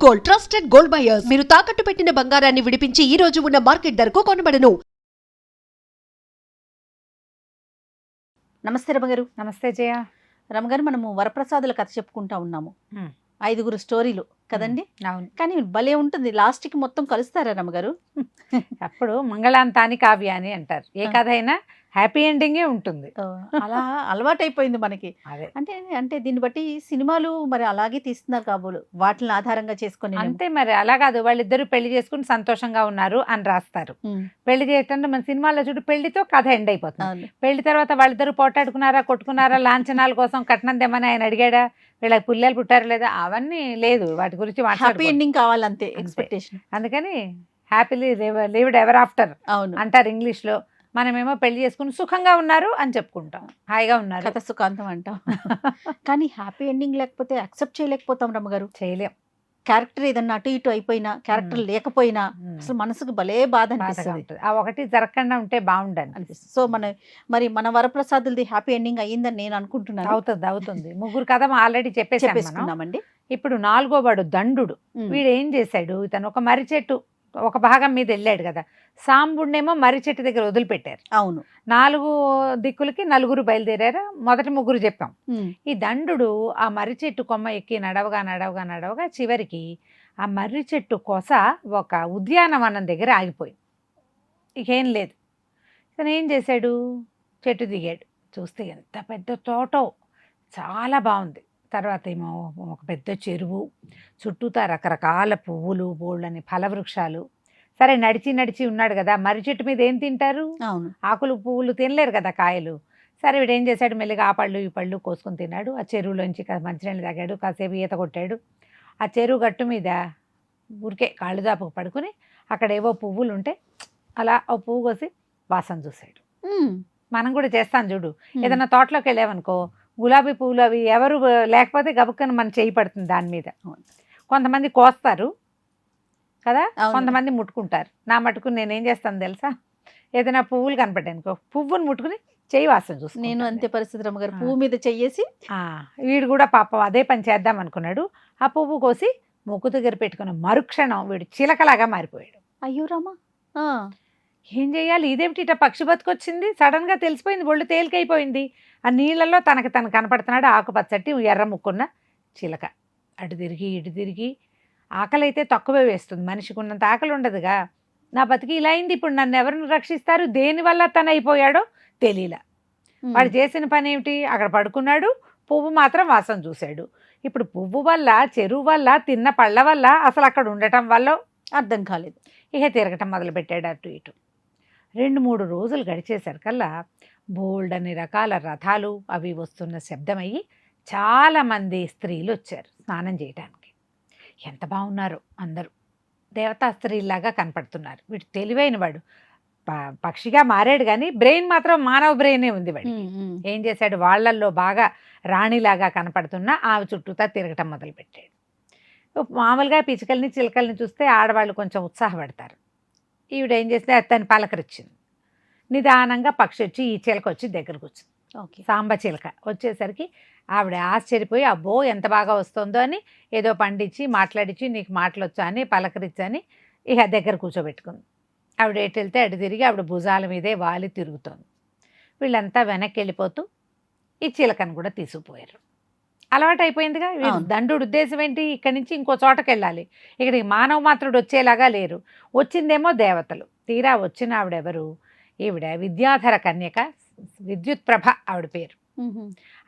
Gold, trusted gold buyers. మీరు తాకట్టు పెట్టిన బంగారాన్ని విడిపించి ఈ రోజు ఉన్న మార్కెట్ ధరకు కొనబడను. నమస్తే రమగారు. నమస్తే జయ. రమగారు, మనము వరప్రసాదుల కథ చెప్పుకుంటా ఉన్నాము. 5 స్టోరీలు కదండి. అవును, కానీ భలే ఉంటుంది. లాస్ట్కి మొత్తం కలుస్తారా రమగారు? అప్పుడు మంగళాంతాని కావ్య అని అంటారు. ఏ కథ అయినా హ్యాపీ ఎండింగే ఉంటుంది. అలా అలవాటైపోయింది మనకి. అదే అంటే అంటే దీన్ని బట్టి సినిమాలు మరి అలాగే తీస్తున్నారు కాబోలు, వాటిని ఆధారంగా చేసుకొని. అంతే మరి. అలా కాదు, వాళ్ళిద్దరు పెళ్లి చేసుకుని సంతోషంగా ఉన్నారు అని రాస్తారు. పెళ్లి చేయటం మన సినిమాలో చూడు, పెళ్లితో కథ ఎండ్ అయిపోతుంది. పెళ్లి తర్వాత వాళ్ళిద్దరు పోటాడుకున్నారా, కొట్టుకున్నారా, లాంఛనాల కోసం కట్నం తెమ్మని ఆయన అడిగాడా, వీళ్ళకి పిల్లలు పుట్టారు లేదా, అవన్నీ లేదు. వాటి గురించి హ్యాపీ ఎండింగ్ కావాలంతే ఎక్స్పెక్టేషన్. అందుకని హ్యాపీలీ లివ్డ్ ఎవర్ ఆఫ్టర్ అవును అంటారు ఇంగ్లీష్ లో. మనమేమో పెళ్లి చేసుకుని సుఖంగా ఉన్నారు అని చెప్పుకుంటాం, హాయిగా ఉన్నారు, కథ సుఖాంతం అంటాం. కానీ హ్యాపీ ఎండింగ్ లేకపోతే యాక్సెప్ట్ చేయలేకపోతాం రమగారు. చేయలేం. క్యారెక్టర్ ఏదన్నా అటు ఇటు అయిపోయినా, క్యారెక్టర్ లేకపోయినా అసలు మనసుకు భలే బాధ అనిపిస్తుంది. ఆ ఒకటి జరగకుండా ఉంటే బాగుండని అనిపిస్తుంది. సో మన వరప్రసాదులది హ్యాపీ ఎండింగ్ అయ్యిందని నేను అనుకుంటున్నాను. అవుతుంది. 3 కథ ఆల్రెడీ చెప్పేసుకున్నామండి. ఇప్పుడు 4వ వాడు దండు. వీడు ఏం చేశాడు, ఇతను ఒక మర్రి చెట్టు ఒక భాగం మీద వెళ్ళాడు కదా, సాంబుడినేమో మర్రి చెట్టు దగ్గర వదిలిపెట్టారు. అవును, 4 దిక్కులకి 4 బయలుదేరారు. మొదటి 3 చెప్పాం. ఈ దండు ఆ మర్రి చెట్టు కొమ్మ ఎక్కి నడవగా చివరికి ఆ మర్రి చెట్టు కొస ఒక ఉద్యానవనం దగ్గర ఆగిపోయింది. ఇకేం లేదు. ఇతను ఏం చేశాడు, చెట్టు దిగాడు. చూస్తే ఎంత పెద్ద తోటో, చాలా బాగుంది. తర్వాత ఏమో ఒక పెద్ద చెరువు, చుట్టూతా రకరకాల పువ్వులు, బోళ్ళని ఫలవృక్షాలు. సరే, నడిచి ఉన్నాడు కదా, మర్రి చెట్టు మీద ఏం తింటారు, ఆకులు పువ్వులు తినలేరు కదా, కాయలు. సరే, వీడు ఏం చేశాడు, మెల్లిగా ఆ పళ్ళు ఈ పళ్ళు కోసుకొని తిన్నాడు. ఆ చెరువులోంచి మంచినీళ్ళు తాగాడు, కాసేపు ఈత కొట్టాడు. ఆ చెరువు గట్టు మీద ఊరికే కాళ్ళు దాపుకు పడుకుని అక్కడ ఏవో పువ్వులు ఉంటే అలా ఓ పువ్వు కోసి వాసన చూశాడు. మనం కూడా చేస్తాం చూడు, ఏదైనా తోటలోకి వెళ్ళామనుకో, గులాబీ పువ్వులు అవి ఎవరు లేకపోతే గబుక్కని మన చేయి పడుతుంది దాని మీద. కొంతమంది కోస్తారు కదా, కొంతమంది ముట్టుకుంటారు. నా మటుకు నేనేం చేస్తాను తెలుసా, ఏదైనా పువ్వులు కనపడ్డానుకో, పువ్వును ముట్టుకుని చెయ్యి వాసన చూసి. నేను అంతే పరిస్థితి రమ్మగారు, పువ్వు మీద చెయ్యేసి. వీడు కూడా పాపం అదే పని చేద్దాం అనుకున్నాడు. ఆ పువ్వు కోసి ముక్కు దగ్గర పెట్టుకున్న మరుక్షణం వీడు చిలకలాగా మారిపోయాడు. అయ్యో రామా, ఏం చేయాలి, ఇదేమిటి ఇట పక్షి బతుకొచ్చింది, సడన్ గా తెలిసిపోయింది, ఒళ్ళు తేలికైపోయింది. ఆ నీళ్ళల్లో తనకు కనపడుతున్నాడు ఆకుపచ్చటి ఎర్ర ముక్కున్న చిలక. అటు తిరిగి ఇటు తిరిగి, ఆకలి అయితే తక్కువే వేస్తుంది, మనిషికి ఉన్నంత ఆకలి ఉండదుగా. నా బతికి ఇలా అయింది, ఇప్పుడు నన్ను ఎవరిని రక్షిస్తారు, దేనివల్ల తను అయిపోయాడో తెలియలా. వాడు చేసిన పని ఏమిటి, అక్కడ పడుకున్నాడు, పువ్వు మాత్రం వాసన చూశాడు. ఇప్పుడు పువ్వు వల్ల, చెరువు వల్ల, తిన్న పళ్ళ వల్ల, అసలు అక్కడ ఉండటం వల్ల అర్థం కాలేదు. ఇక తిరగటం మొదలుపెట్టాడు అటు ఇటు. 2-3 రోజులు గడిచేసరికల్లా బోల్డన్ని రకాల రథాలు అవి వస్తున్న శబ్దమయ్యి చాలామంది స్త్రీలు వచ్చారు స్నానం చేయడానికి. ఎంత బాగున్నారు అందరూ, దేవతా స్త్రీలాగా కనపడుతున్నారు. వీడు తెలివైన వాడు, పక్షిగా మారాడు కానీ బ్రెయిన్ మాత్రం మానవ బ్రెయినే ఉంది వాడు. ఏం చేశాడు, వాళ్ళల్లో బాగా రాణిలాగా కనపడుతున్న ఆమె చుట్టూతా తిరగటం మొదలుపెట్టాడు. మామూలుగా పిచ్చుకల్ని చిలకల్ని చూస్తే ఆడవాళ్ళు కొంచెం ఉత్సాహపడతారు. ఈవిడ ఏం చేస్తే అతన్ని పలకరించింది. నిదానంగా పక్షి వచ్చి ఈ చిలక వచ్చి దగ్గరకు వచ్చింది. సాంబ చిలక వచ్చేసరికి ఆవిడ ఆశ్చర్యపోయి, అబ్బో ఎంత బాగా వస్తుందో అని ఏదో పండించి మాట్లాడించి, నీకు మాటలు వచ్చా అని పలకరించని ఇక దగ్గర కూర్చోబెట్టుకుంది. ఆవిడ ఎటు వెళ్తే అటు తిరిగి ఆవిడ భుజాల మీదే వాలి తిరుగుతోంది. వీళ్ళంతా వెనక్కి వెళ్ళిపోతూ ఈ చిలకను కూడా తీసుకుపోయారు. అలవాటు అయిపోయిందిగా. దండు ఉద్దేశం ఏంటి, ఇక్కడి నుంచి ఇంకో చోటకి వెళ్ళాలి, ఇక్కడికి మానవ మాత్రుడు వచ్చేలాగా లేరు. వచ్చిందేమో దేవతలు. తీరా వచ్చిన ఆవిడెవరు, ఈవిడ విద్యాధర కన్యక విద్యుత్ ప్రభ ఆవిడ పేరు.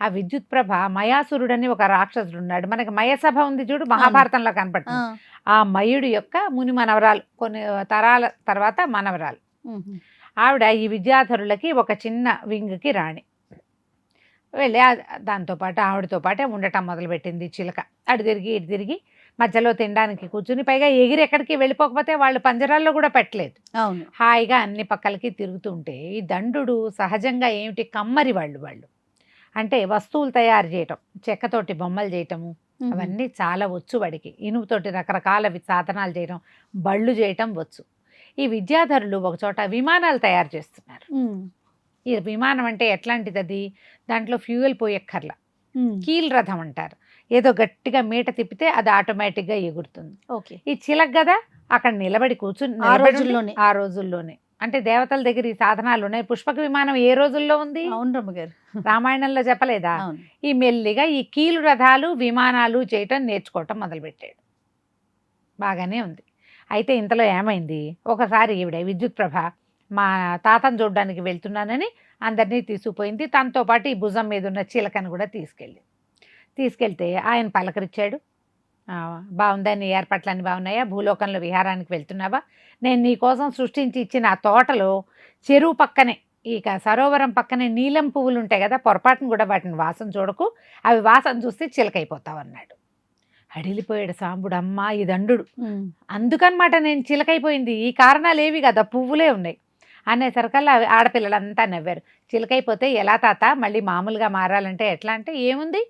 ఆ విద్యుత్ ప్రభ మయాసురుడని ఒక రాక్షసుడు ఉన్నాడు. మనకి మయసభ ఉంది చూడు, మహాభారతంలో కనపడుతుంది. ఆ మయుడు యొక్క ముని మనవరాలు, కొన్ని తరాల తర్వాత మనవరాలు. ఆవిడ ఈ విద్యాధరులకి ఒక చిన్న వింగ్కి రాణి. వెళ్ళి దాంతోపాటు ఆవిడతో పాటే ఉండటం మొదలుపెట్టింది చిలక. అటు తిరిగి ఇటు తిరిగి మధ్యలో తినడానికి కూర్చుని, పైగా ఎగిరి ఎక్కడికి వెళ్ళిపోకపోతే వాళ్ళు పంజరాల్లో కూడా పెట్టలేదు. హాయిగా అన్ని పక్కలకి తిరుగుతూ ఉంటే, ఈ దండు సహజంగా ఏమిటి, కమ్మరి వాళ్ళు అంటే వస్తువులు తయారు చేయటం, చెక్కతోటి బొమ్మలు చేయటము, అవన్నీ చాలా వచ్చు వాడికి. ఇనుముతోటి రకరకాల సాధనాలు చేయటం, బళ్ళు చేయటం వచ్చు. ఈ విద్యాధరులు ఒకచోట విమానాలు తయారు చేస్తున్నారు. ఈ విమానం అంటే ఎట్లాంటిది, అది దాంట్లో ఫ్యూయల్ పోయక్కర్లా, కీల్ రథం అంటారు. ఏదో గట్టిగా మీట తిప్పితే అది ఆటోమేటిక్గా ఎగురుతుంది. ఓకే. ఈ చిలక కదా అక్కడ నిలబడి కూర్చుని ఆ రోజుల్లోనే. ఆ రోజుల్లోనే అంటే దేవతల దగ్గర ఈ సాధనాలు ఉన్నాయి. పుష్పక విమానం ఏ రోజుల్లో ఉంది? అవును రమ్మగారు. రామాయణంలో చెప్పలేదా? అవును. ఈ మెల్లిగా ఈ కీలు రథాలు విమానాలు చేయటం నేర్చుకోవటం మొదలుపెట్టాడు. బాగానే ఉంది. అయితే ఇంతలో ఏమైంది, ఒకసారి ఈవిడ విద్యుత్ ప్రభ మా తాతను చూడడానికి వెళ్తున్నానని అందరినీ తీసుకుపోయింది. తనతో పాటు ఈ భుజం మీద ఉన్న చిలకను కూడా తీసుకెళ్తే ఆయన పలకరించాడు. బాగుందా, నీ ఏర్పాట్లన్నీ బాగున్నాయా, భూలోకంలో విహారానికి వెళ్తున్నావా, నేను నీకోసం సృష్టించి ఇచ్చిన ఆ తోటలో చెరువు పక్కనే ఇక సరోవరం పక్కనే నీలం పువ్వులు ఉంటాయి కదా, పొరపాటును కూడా వాటిని వాసన చూడకు, అవి వాసన చూస్తే చిలకైపోతావు అన్నాడు. అడిలిపోయాడు సాంబుడు. అమ్మ ఈ దండుడు, అందుకనమాట నేను చిలకైపోయింది, ఈ కారణాలు ఏవి కదా, పువ్వులే ఉన్నాయి అనేసరికల్లా ఆడపిల్లలంతా నవ్వారు. చిలకైపోతే ఎలా తాత, మళ్ళీ మామూలుగా మారాలంటే ఎట్లా అంటే, ఏముంది,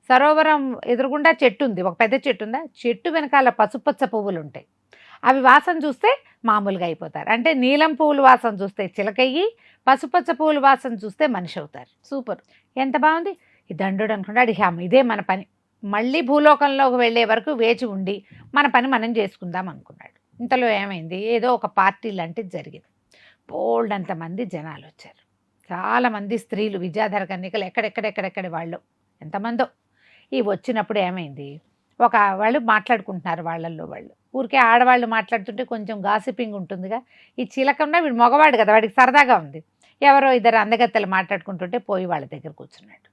సరోవరం ఎదురుగుండా చెట్టు ఉంది, ఒక పెద్ద చెట్టు ఉందా, చెట్టు వెనకాల పసుపచ్చ పువ్వులు ఉంటాయి, అవి వాసన చూస్తే మామూలుగా అయిపోతారు. అంటే నీలం పువ్వులు వాసన చూస్తే చిలకయ్యి, పసుపచ్చ పువ్వులు వాసన చూస్తే మనిషి అవుతారు. సూపర్, ఎంత బాగుంది. ఈ దండుడు అనుకున్నాడు, ఇదే మన పని, మళ్ళీ భూలోకంలోకి వెళ్ళే వరకు వేచి ఉండి మన పని మనం చేసుకుందాం అనుకున్నాడు. ఇంతలో ఏమైంది, ఏదో ఒక పార్టీ లాంటిది జరిగింది. బోల్డ్ అంతమంది జనాలు వచ్చారు, చాలామంది స్త్రీలు, విద్యాధర కన్యకలు, ఎక్కడెక్కడెక్కడెక్కడ వాళ్ళు ఎంతమందో. ఈ వచ్చినప్పుడు ఏమైంది, ఒక వాళ్ళు మాట్లాడుకుంటున్నారు, వాళ్ళల్లో వాళ్ళు ఊరికే ఆడవాళ్ళు మాట్లాడుతుంటే కొంచెం గాసిపింగ్ ఉంటుందిగా. ఈ చిలకన్నా వీడు మగవాడు కదా, వాడికి సరదాగా ఉంది. ఎవరో ఇద్దరు అందగత్తెలు మాట్లాడుకుంటుంటే పోయి వాళ్ళ దగ్గర కూర్చున్నాడు.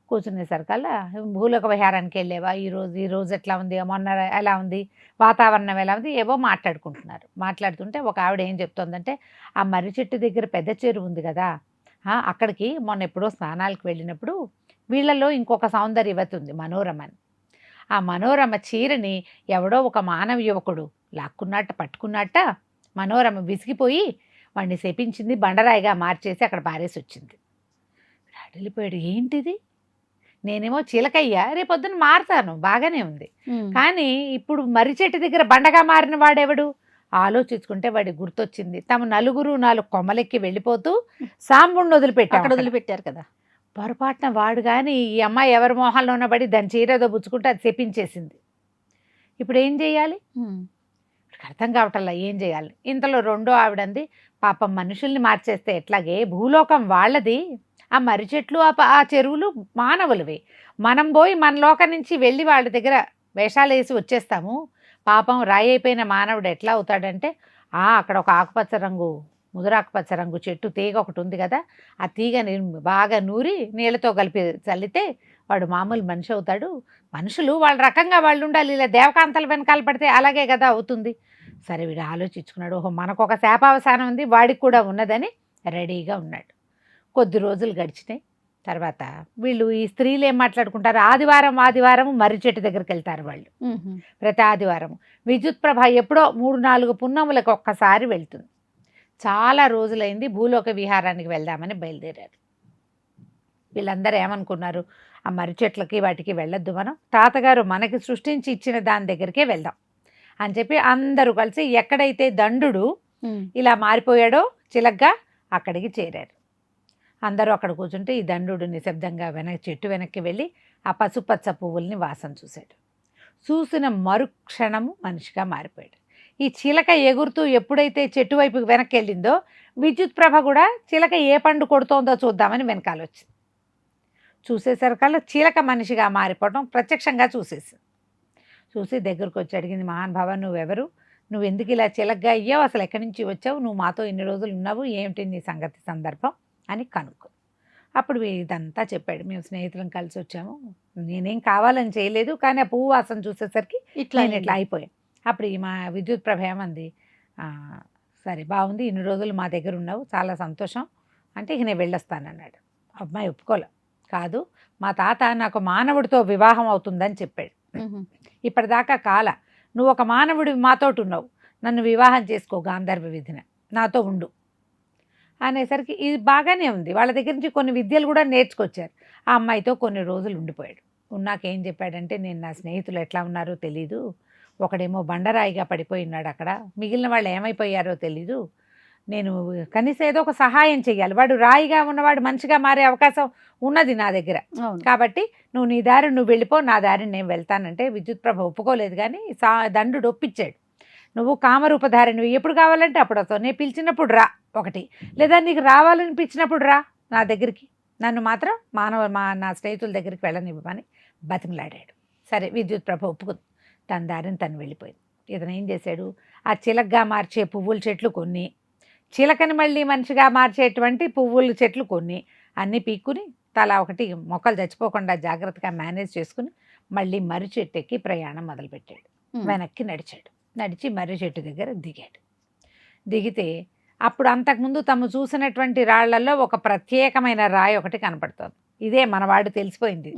కూర్చునేసరికల్లా భూలోక విహారానికి వెళ్ళేవా, ఈ రోజు ఎట్లా ఉంది, మొన్న ఎలా ఉంది, వాతావరణం ఎలా ఉంది, ఏవో మాట్లాడుతుంటే ఒక ఆవిడ ఏం చెప్తోందంటే, ఆ మర్రి చెట్టు దగ్గర పెద్ద చెరువు ఉంది కదా, అక్కడికి మొన్న ఎప్పుడో స్నానాలకు వెళ్ళినప్పుడు వీళ్ళల్లో ఇంకొక సౌందర్యవతి ఉంది, మనోరమని. ఆ మనోరమ చీరని ఎవడో ఒక మానవ యువకుడు పట్టుకున్నట్ట మనోరమ విసిగిపోయి వాడిని శపించింది, బండరాయిగా మార్చేసి అక్కడ పారేసి వచ్చింది. అడిలిపోయాడు, ఏంటిది, నేనేమో చిలకయ్యా, రేపొద్దున మారుతాను, బాగానే ఉంది, కానీ ఇప్పుడు మర్రి చెట్టు దగ్గర బండగా మారిన వాడెవడు, ఆలోచించుకుంటే వాడి గుర్తొచ్చింది, తమ 4 కొమ్మలెక్కి వెళ్ళిపోతూ సాంబుడిని వదిలిపెట్టారు కదా, పొరపాటున వాడు కానీ ఈ అమ్మాయి ఎవరి మోహంలోనో పడి దాని చీరదో పుచ్చుకుంటే అది చెప్పించేసింది. ఇప్పుడు ఏం చేయాలి, అర్థం కావటల్లా ఏం చేయాలి. ఇంతలో రెండో ఆవిడంది, పాపం మనుషుల్ని మార్చేస్తే ఎట్లాగే, భూలోకం వాళ్ళది, ఆ మర్రి చెట్లు ఆ చెరువులు మానవులవి, మనం పోయి మన లోకం నుంచి వెళ్ళి వాళ్ళ దగ్గర వేషాలు వేసి వచ్చేస్తాము, పాపం రాయి అయిపోయిన మానవుడు ఎట్లా అవుతాడంటే, అక్కడ ఒక ముదురాకుపచ్చ రంగు చెట్టు తీగ ఒకటి ఉంది కదా, ఆ తీగని బాగా నూరి నీళ్ళతో కలిపి చల్లితే వాడు మామూలు మనిషి అవుతాడు. మనుషులు వాళ్ళ రకంగా వాళ్ళు ఉండాలి, ఇలా దేవకాంతల వెనకాల పడితే అలాగే కదా అవుతుంది. సరే వీడు ఆలోచించుకున్నాడు, ఓహో మనకు ఒక శాపావసానం ఉంది, వాడికి కూడా ఉన్నదని రెడీగా ఉన్నాడు. కొద్ది రోజులు గడిచినాయి. తర్వాత వీళ్ళు ఈ స్త్రీలు ఏం మాట్లాడుకుంటారు, ఆదివారం మర్రి చెట్టు దగ్గరికి వెళ్తారు వాళ్ళు, ప్రతి ఆదివారం. విద్యుత్ ప్రభ ఎప్పుడో 3-4 పున్నములకు ఒక్కసారి వెళ్తుంది. చాలా రోజులైంది, భూలోక విహారానికి వెళ్దామని బయలుదేరారు. వీళ్ళందరూ ఏమనుకున్నారు, ఆ మర్రి చెట్లకి వాటికి వెళ్ళొద్దు, మనం తాతగారు మనకి సృష్టించి ఇచ్చిన దాని దగ్గరికే వెళ్దాం అని చెప్పి అందరూ కలిసి ఎక్కడైతే దండుడు ఇలా మారిపోయాడో చిలగ్గా అక్కడికి చేరారు. అందరూ అక్కడ కూర్చుంటే ఈ దండుడు నిశ్శబ్దంగా చెట్టు వెనక్కి వెళ్ళి ఆ పసుపచ్చ పువ్వుల్ని వాసన చూశాడు. చూసిన మరుక్షణము మనిషిగా మారిపోయాడు. ఈ చిలక ఎగురుతూ ఎప్పుడైతే చెట్టు వైపు వెనక్కి వెళ్ళిందో, విద్యుత్ ప్రభ కూడా చిలక ఏ పండు కొడుతోందో చూద్దామని వెనకాల వచ్చింది. చూసేసరికల్లా చిలక మనిషిగా మారిపోవడం ప్రత్యక్షంగా చూసి దగ్గరకు వచ్చి అడిగింది, మహానుభావ నువ్వెవరు, నువ్వు ఎందుకు ఇలా చిలకగా అయ్యావు, అసలు ఎక్కడి నుంచి వచ్చావు, నువ్వు మాతో ఇన్ని రోజులు ఉన్నావు, ఏమిటి నీ సంగతి సందర్భం అని కనుక్కో. అప్పుడు ఇదంతా చెప్పాడు, మేము స్నేహితులం కలిసి వచ్చాము, నేనేం కావాలని చేయలేదు, కానీ ఆ పువ్వు వాసన చూసేసరికి నేను ఇట్లా అయిపోయాను. అప్పుడు మా విద్యుత్ ప్రభ ఏమంది, సరే బాగుంది, ఇన్ని రోజులు మా దగ్గర ఉన్నావు, చాలా సంతోషం అంటే ఇక నేను వెళ్ళొస్తానన్నాడు. అమ్మాయి ఒప్పుకోలే, కాదు మా తాత నాకు మానవుడితో వివాహం అవుతుందని చెప్పాడు, ఇప్పటిదాకా నువ్వు ఒక మానవుడి మాతోటి ఉన్నావు, నన్ను వివాహం చేసుకో గాంధర్వ విధిన, నాతో ఉండు అనేసరికి ఇది బాగానే ఉంది. వాళ్ళ దగ్గర నుంచి కొన్ని విద్యలు కూడా నేర్చుకొచ్చారు. ఆ అమ్మాయితో కొన్ని రోజులు ఉండిపోయాడు. ఉన్నాకేం చెప్పాడంటే, నేను నా స్నేహితులు ఎట్లా ఉన్నారో తెలీదు, ఒకడేమో బండరాయిగా పడిపోయి ఉన్నాడు అక్కడ, మిగిలిన వాళ్ళు ఏమైపోయారో తెలీదు, నేను కనీసం ఏదో ఒక సహాయం చెయ్యాలి. వాడు రాయిగా ఉన్నవాడు మనిషిగా మారే అవకాశం ఉన్నది నా దగ్గర. అవును. కాబట్టి నువ్వు నీ దారి నువ్వు వెళ్ళిపో, నా దారిని నేను వెళ్తానంటే విద్యుత్ ప్రభ ఒప్పుకోలేదు. కానీ దండు ఒప్పించాడు. నువ్వు కామరూపధారిణివి, ఎప్పుడు కావాలంటే అప్పుడు వస్తావు, నేను పిలిచినప్పుడు రా ఒకటి, లేదా నీకు రావాలనిపించినప్పుడు రా నా దగ్గరికి, నన్ను మాత్రం నా స్నేహితుల దగ్గరికి వెళ్ళనివ్వమని బతిమలాడాడు. సరే విద్యుత్ ప్రభ ఒప్పుకుంది. తన దారిని తను వెళ్ళిపోయింది. ఇతను ఏం చేశాడు, ఆ చిలకగా మార్చే పువ్వుల చెట్లు కొన్ని, చిలకని మళ్ళీ మనిషిగా మార్చేటువంటి పువ్వుల చెట్లు కొన్ని అన్నీ పీక్కుని తలా ఒకటి మొక్కలు చచ్చిపోకుండా జాగ్రత్తగా మేనేజ్ చేసుకుని మళ్ళీ మర్రి చెట్టు ఎక్కి ప్రయాణం మొదలుపెట్టాడు. వెనక్కి నడిచాడు. నడిచి మర్రి చెట్టు దగ్గర దిగాడు. దిగితే అప్పుడు అంతకుముందు తము చూసినటువంటి రాళ్లలో ఒక ప్రత్యేకమైన రాయి ఒకటి కనపడుతోంది. ఇదే మనవాడు తెలిసిపోయింది.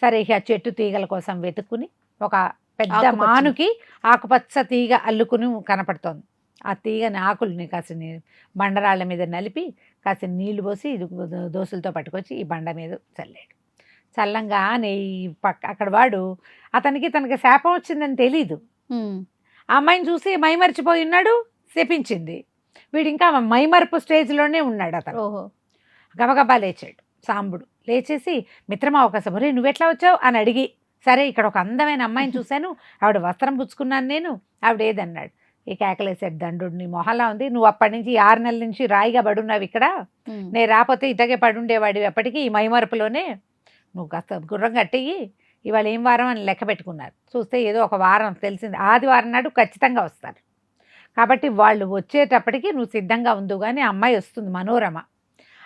సరే ఇక చెట్టు తీగల కోసం వెతుక్కుని ఒక పెద్ద మానుకి ఆకుపచ్చ తీగ అల్లుకుని కనపడుతోంది. ఆ తీగని ఆకుల్ని కాసి బండరాళ్ళ మీద నలిపి కాసి నీళ్లు పోసి దోసులతో పట్టుకొచ్చి ఈ బండ మీద చల్లాడు. చల్లంగానే ఈ అక్కడ వాడు తనకి శాపం వచ్చిందని తెలీదు. ఆ అమ్మాయిని చూసి మైమరిచిపోయి ఉన్నాడు, శపించింది. వీడు ఇంకా మైమరుపు స్టేజ్లోనే ఉన్నాడు. అతను గబగబా లేచాడు. సాంబుడు లేచేసి మిత్రమా అవకాశం, రే నువ్వెట్లా వచ్చావు అని అడిగి, సరే ఇక్కడ ఒక అందమైన అమ్మాయిని చూశాను, ఆవిడ వస్త్రం పుచ్చుకున్నాను నేను, ఆవిడ ఏదన్నాడు. ఈ కేకలేసాడు దండు, నీ మొహల్లా ఉంది, నువ్వు అప్పటి నుంచి 6 నెలల నుంచి రాయిగా పడున్నావు ఇక్కడ, నేను రాకపోతే ఇటగే పడుండేవాడు ఎప్పటికీ ఈ మైమరుపులోనే, నువ్వు కాస్త గుర్రం కట్టేయి, ఇవాళ ఏం వారం అని లెక్క పెట్టుకున్నారు. చూస్తే ఏదో ఒక వారం తెలిసింది, ఆదివారం నాడు ఖచ్చితంగా వస్తారు. కాబట్టి వాళ్ళు వచ్చేటప్పటికి నువ్వు సిద్ధంగా ఉండు. కానీ అమ్మాయి వస్తుంది మనోరమ,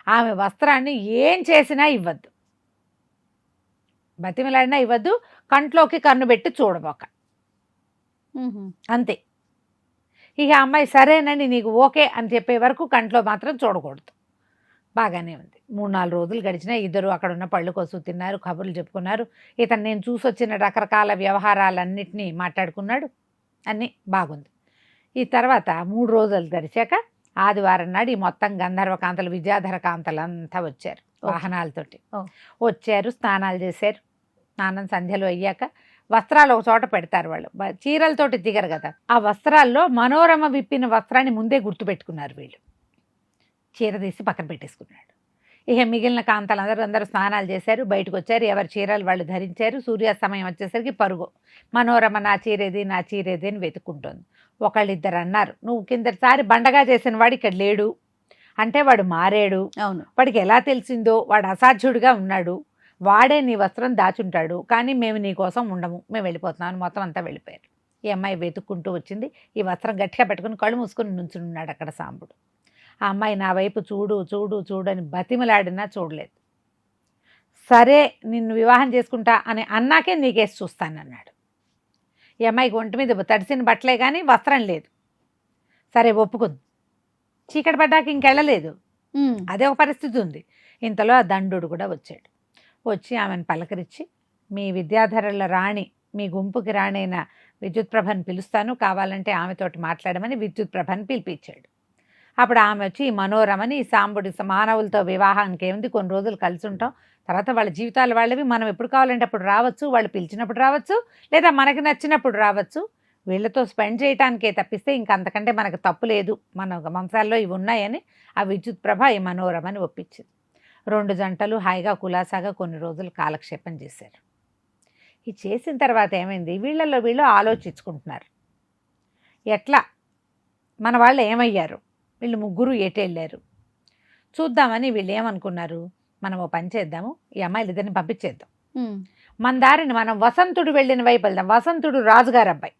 ఆమె వస్త్రాన్ని ఏం చేసినా ఇవ్వద్దు, బతిమలాడినా ఇవ్వద్దు, కంట్లోకి కన్ను పెట్టి చూడబోక, అంతే. ఇక అమ్మాయి సరేనండి నీకు ఓకే అని చెప్పే వరకు కంట్లో మాత్రం చూడకూడదు. బాగానే ఉంది. 3-4 రోజులు గడిచినా ఇద్దరు అక్కడ ఉన్న పళ్ళు కోసు తిన్నారు, కబుర్లు చెప్పుకున్నారు. ఇతను నేను చూసొచ్చిన రకరకాల వ్యవహారాలన్నింటినీ మాట్లాడుకున్నాడు. అన్నీ బాగుంది. ఈ తర్వాత 3 రోజులు గడిచాక ఆదివారం నాడు ఈ మొత్తం గంధర్వ కాంతలు, విద్యాధర కాంతలు అంతా వచ్చారు వాహనాలతోటి. వచ్చారు, స్నానాలు చేశారు. స్నానం సంధ్యలు అయ్యాక వస్త్రాలు ఒక చోట పెడతారు. వాళ్ళు చీరలతోటి దిగరు కదా, ఆ వస్త్రాల్లో మనోరమ విప్పిన వస్త్రాన్ని ముందే గుర్తుపెట్టుకున్నారు వీళ్ళు. చీర తీసి పక్కన పెట్టేసుకున్నాడు. ఇక మిగిలిన కాంతలు అందరూ స్నానాలు చేశారు, బయటకు వచ్చారు, ఎవరి చీరలు వాళ్ళు ధరించారు. సూర్యాస్తమయం వచ్చేసరికి పరుగు. మనోరమ నా చీరేది నా చీరేది అని వెతుక్కుంటోంది. ఒకళ్ళిద్దరు అన్నారు, నువ్వు కిందటిసారి బండగా చేసిన వాడు ఇక్కడ లేడు అంటే వాడు మారాడు. అవును, వాడికి ఎలా తెలిసిందో, వాడు అసాధ్యుడిగా ఉన్నాడు, వాడే నీ వస్త్రం దాచుంటాడు, కానీ మేము నీ కోసం ఉండము, మేము వెళ్ళిపోతున్నాం. మొత్తం అంతా వెళ్ళిపోయారు. ఈ అమ్మాయి వెతుక్కుంటూ వచ్చింది. ఈ వస్త్రం గట్టిగా పెట్టుకుని కళ్ళు మూసుకొని నుంచుని ఉన్నాడు అక్కడ సాంబుడు. ఆ అమ్మాయి నా వైపు చూడు చూడు చూడని బతిమలాడినా చూడలేదు. సరే నిన్ను వివాహం చేసుకుంటా అని అన్నాకే నీకేసి చూస్తానన్నాడు. ఈ అమ్మాయికి ఒంటి మీద తడిసిన బట్టలే కానీ వస్త్రం లేదు. సరే ఒప్పుకుంది. చీకటి పడ్డాక ఇంకెళ్ళలేదు. అదే ఒక పరిస్థితి ఉంది. ఇంతలో ఆ దండు కూడా వచ్చాడు. వచ్చి ఆమెను పలకరించి, మీ విద్యాధరల రాణి, మీ గుంపుకి రాణైన విద్యుత్ ప్రభని పిలుస్తాను, కావాలంటే ఆమెతోటి మాట్లాడమని విద్యుత్ ప్రభని పిలిపించాడు. అప్పుడు ఆమె వచ్చి ఈ మనోరమని, ఈ సాంబుడి మానవులతో వివాహానికి ఏముంది, కొన్ని రోజులు కలిసి ఉంటాం, తర్వాత వాళ్ళ జీవితాలు వాళ్ళవి, మనం ఎప్పుడు కావాలంటే అప్పుడు రావచ్చు, వాళ్ళు పిలిచినప్పుడు రావచ్చు, లేదా మనకి నచ్చినప్పుడు రావచ్చు. వీళ్ళతో స్పెండ్ చేయడానికే తప్పిస్తే ఇంకంతకంటే మనకు తప్పు లేదు, మన వంశాల్లో ఇవి ఉన్నాయని ఆ విద్యుత్ ప్రభ ఈ మనోరమని ఒప్పించింది. 2 జంటలు హాయిగా కులాసాగా కొన్ని రోజులు కాలక్షేపం చేశారు. ఇది చేసిన తర్వాత ఏమైంది, వీళ్ళల్లో వీళ్ళు ఆలోచించుకుంటున్నారు, ఎట్లా మన వాళ్ళు ఏమయ్యారు, వీళ్ళు ముగ్గురు ఎటెళ్ళారు చూద్దామని వీళ్ళు ఏమనుకున్నారు, మనం ఓ పని చేద్దాము, ఈ అమ్మాయిలు ఇద్దరిని పంపించేద్దాం, మన దారిని మనం వసంతుడు వెళ్ళిన వైపు వెళ్దాం. వసంతుడు రాజుగారు అబ్బాయి,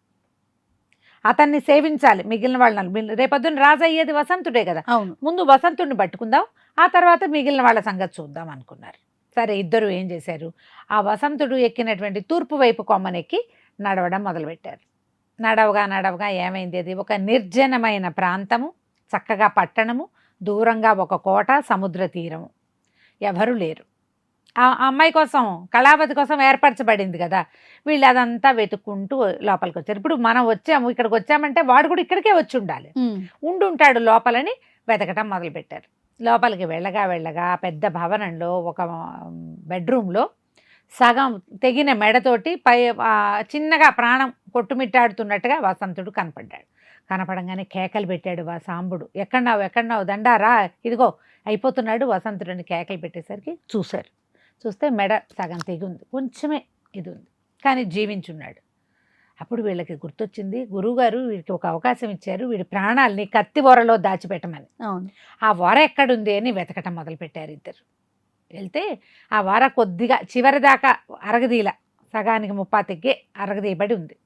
అతన్ని సేవించాలి. మిగిలిన వాళ్ళని రేపొద్దున రాజు అయ్యేది వసంతుడే కదా, ముందు వసంతుడిని పట్టుకుందాం, ఆ తర్వాత మిగిలిన వాళ్ళ సంగతి చూద్దాం అనుకున్నారు. సరే ఇద్దరు ఏం చేశారు, ఆ వసంతుడు ఎక్కినటువంటి తూర్పు వైపు కొమ్మనెక్కి నడవడం మొదలుపెట్టారు. నడవగా ఏమైంది, అది ఒక నిర్జనమైన ప్రాంతము, చక్కగా పట్టణము, దూరంగా ఒక కోట, సముద్ర తీరము, ఎవరు లేరు. ఆ అమ్మాయి కోసం, కళావతి కోసం ఏర్పరచబడింది కదా. వీళ్ళు అదంతా వెతుక్కుంటూ లోపలికి వచ్చారు. ఇప్పుడు మనం వచ్చాము, ఇక్కడికి వచ్చామంటే వాడు కూడా ఇక్కడికే వచ్చి ఉండాలి, ఉండుంటాడు లోపలని వెతకటం మొదలుపెట్టారు. లోపలికి వెళ్ళగా పెద్ద భవనంలో ఒక బెడ్రూమ్లో సగం తెగిన మెడతోటి చిన్నగా ప్రాణం కొట్టుమిట్టాడుతున్నట్టుగా వసంతుడు కనపడ్డాడు. కనపడంగానే కేకలు పెట్టాడు సాంబుడు. ఎక్కడున్నావు దండారా, ఇదిగో అయిపోతున్నాడు వసంతుడిని కేకలు పెట్టేసరికి చూశారు. చూస్తే మెడ సగం తెగి ఉంది, కొంచెమే ఇది ఉంది, కానీ జీవించున్నాడు. అప్పుడు వీళ్ళకి గుర్తొచ్చింది, గురువుగారు వీడికి ఒక అవకాశం ఇచ్చారు, వీడి ప్రాణాలని కత్తి వరలో దాచిపెట్టమని. అవును. ఆ వర ఎక్కడుంది అని వెతకటం మొదలుపెట్టారు ఇద్దరు. వెళ్తే ఆ వర కొద్దిగా చివరి దాకా అరగదీల, సగానికి ముప్పా తెగ్గే అరగదీయబడి ఉంది.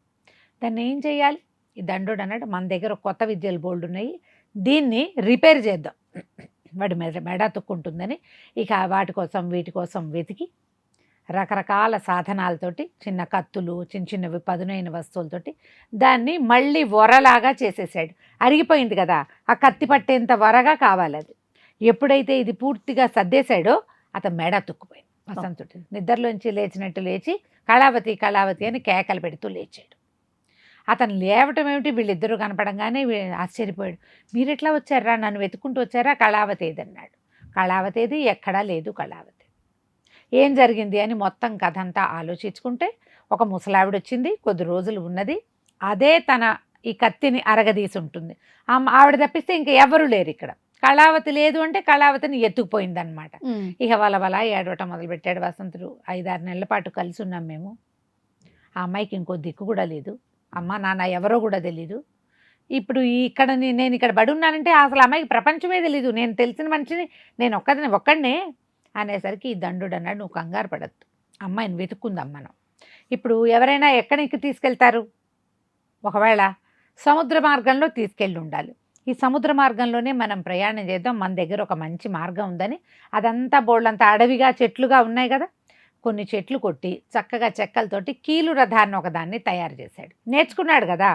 దాన్ని ఏం చేయాలి? ఈ దండోడు అన్నాడు, మన దగ్గర కొత్త విద్యలు బోల్డ్ ఉన్నాయి, దీన్ని రిపేర్ చేద్దాం, వాడి మెడ తుక్కుంటుందని. ఇక వాటి కోసం వీటి కోసం వెతికి రకరకాల సాధనాలతోటి, చిన్న కత్తులు, చిన్న చిన్నవి పదునైన వస్తువులతోటి దాన్ని మళ్ళీ వరలాగా చేసేసాడు. అరిగిపోయింది కదా, ఆ కత్తి పట్టేంత వరగా కావాలి అది. ఎప్పుడైతే ఇది పూర్తిగా సర్దేశాడో అతను మెడ తుక్కుపోయింది. వసంతుడు నిద్రలోంచి లేచినట్టు లేచి కళావతి కళావతి అని కేకలు పెడుతూ లేచాడు. అతను లేవటం ఏమిటి, వీళ్ళిద్దరూ కనపడంగానే ఆశ్చర్యపోయాడు. మీరు ఎట్లా వచ్చారా, నన్ను వెతుక్కుంటూ వచ్చారా? కళావతి ఏదన్నాడు. కళావతి ఏది, ఎక్కడా లేదు కళావతి. ఏం జరిగింది అని మొత్తం కథ అంతా ఆలోచించుకుంటే ఒక ముసలావిడ వచ్చింది, కొద్ది రోజులు ఉన్నది, అదే తన ఈ కత్తిని అరగదీసి ఉంటుంది. ఆవిడ తప్పిస్తే ఇంకా ఎవరు లేరు ఇక్కడ. కళావతి లేదు అంటే కళావతిని ఎత్తుకుపోయిందనమాట. ఇక వల ఏడవటం మొదలుపెట్టాడు వసంతుడు. 5-6 నెలల పాటు కలిసి ఉన్నాం మేము. ఆ అమ్మాయికి ఇంకో దిక్కు కూడా లేదు, అమ్మ నాన్న ఎవరో కూడా తెలీదు. ఇప్పుడు నేను ఇక్కడ బడి ఉన్నానంటే అసలు అమ్మాయికి ప్రపంచమే తెలీదు, నేను తెలిసిన మనిషిని నేను ఒక్కడనే అనేసరికి ఈ దండుడు అన్నాడు, నువ్వు కంగారు పడద్దు, అమ్మాయిని వెతుక్కుందాం మనం. ఇప్పుడు ఎవరైనా ఎక్కడికి తీసుకెళ్తారు? ఒకవేళ సముద్ర మార్గంలో తీసుకెళ్ళి ఉండాలి. ఈ సముద్ర మార్గంలోనే మనం ప్రయాణం చేద్దాం, మన దగ్గర ఒక మంచి మార్గం ఉందని. అదంతా బోళ్ళంతా అడవిగా చెట్లుగా ఉన్నాయి కదా, కొన్ని చెట్లు కొట్టి చక్కగా చెక్కలతోటి కీలు రథాన్ని ఒకదాన్ని తయారు చేశాడు. నేర్చుకున్నాడు కదా.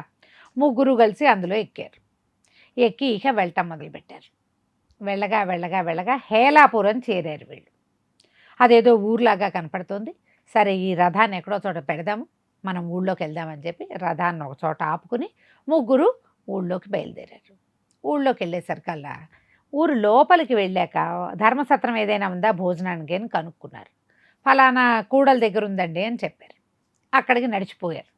ముగ్గురు కలిసి అందులో ఎక్కారు. ఎక్కి ఇక వెళ్ళటం మొదలుపెట్టారు. వెళ్ళగా హేలాపురం చేరారు వీళ్ళు. అదేదో ఊర్లాగా కనపడుతుంది. సరే ఈ రథాన్ని ఎక్కడో చోట పెడదాము, మనం ఊళ్ళోకి వెళ్దామని చెప్పి రథాన్ని ఒక చోట ఆపుకుని ముగ్గురు ఊళ్ళోకి బయలుదేరారు. ఊళ్ళోకి వెళ్ళేసరికల్లా ఊరు లోపలికి వెళ్ళాక ధర్మసత్రం ఏదైనా ఉందా భోజనానికి అని కనుక్కున్నారు. ఫలానా కూడల దగ్గర ఉందండి అని చెప్పారు. అక్కడికి నడిచిపోయారు.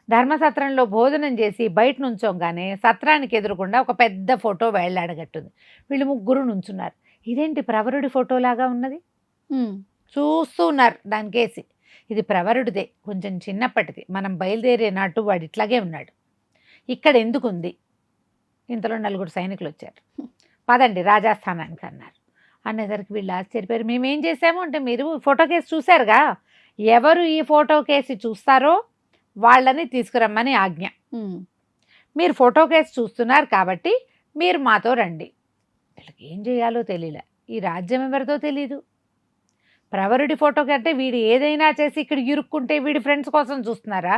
ధర్మసత్రంలో భోజనం చేసి బయట నుంచోగానే సత్రానికి ఎదురుకుండా ఒక పెద్ద ఫోటో వేళ్లాడగట్టుంది. వీళ్ళు ముగ్గురు నుంచున్నారు. ఇదేంటి ప్రవరుడి ఫోటోలాగా ఉన్నది, చూస్తూ ఉన్నారు దానికేసి. ఇది ప్రవరుడిదే, కొంచెం చిన్నప్పటిది, మనం బయలుదేరేనట్టు వాడు ఇట్లాగే ఉన్నాడు, ఇక్కడ ఎందుకుంది? ఇంతలో 4 సైనికులు వచ్చారు. పదండి రాజాస్థానానికి అన్నారు. అనేసరికి వీళ్ళు ఆశ్చర్యపోయారు. మేమేం చేసాము అంటే, మీరు ఫోటో కేసు చూశారుగా, ఎవరు ఈ ఫోటో కేసు చూస్తారో వాళ్ళని తీసుకురమ్మని ఆజ్ఞ. మీరు ఫోటో కేసు చూస్తున్నారు కాబట్టి మీరు మాతో రండి. వీళ్ళకి ఏం చేయాలో తెలియలే. ఈ రాజ్యం ఎవరితో తెలీదు. ప్రవరుడి ఫోటో కంటే వీడు ఏదైనా చేసి ఇక్కడ ఇరుక్కుంటే వీడి ఫ్రెండ్స్ కోసం చూస్తున్నారా?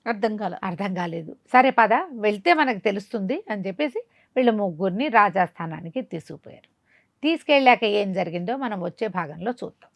అర్థం కాలేదు. సరే పద వెళ్తే మనకు తెలుస్తుంది అని చెప్పేసి వీళ్ళు ముగ్గురిని రాజాస్థానానికి తీసుకుపోయారు. తీసుకెళ్ళాక ఏం జరిగిందో మనం వచ్చే భాగంలో చూద్దాం.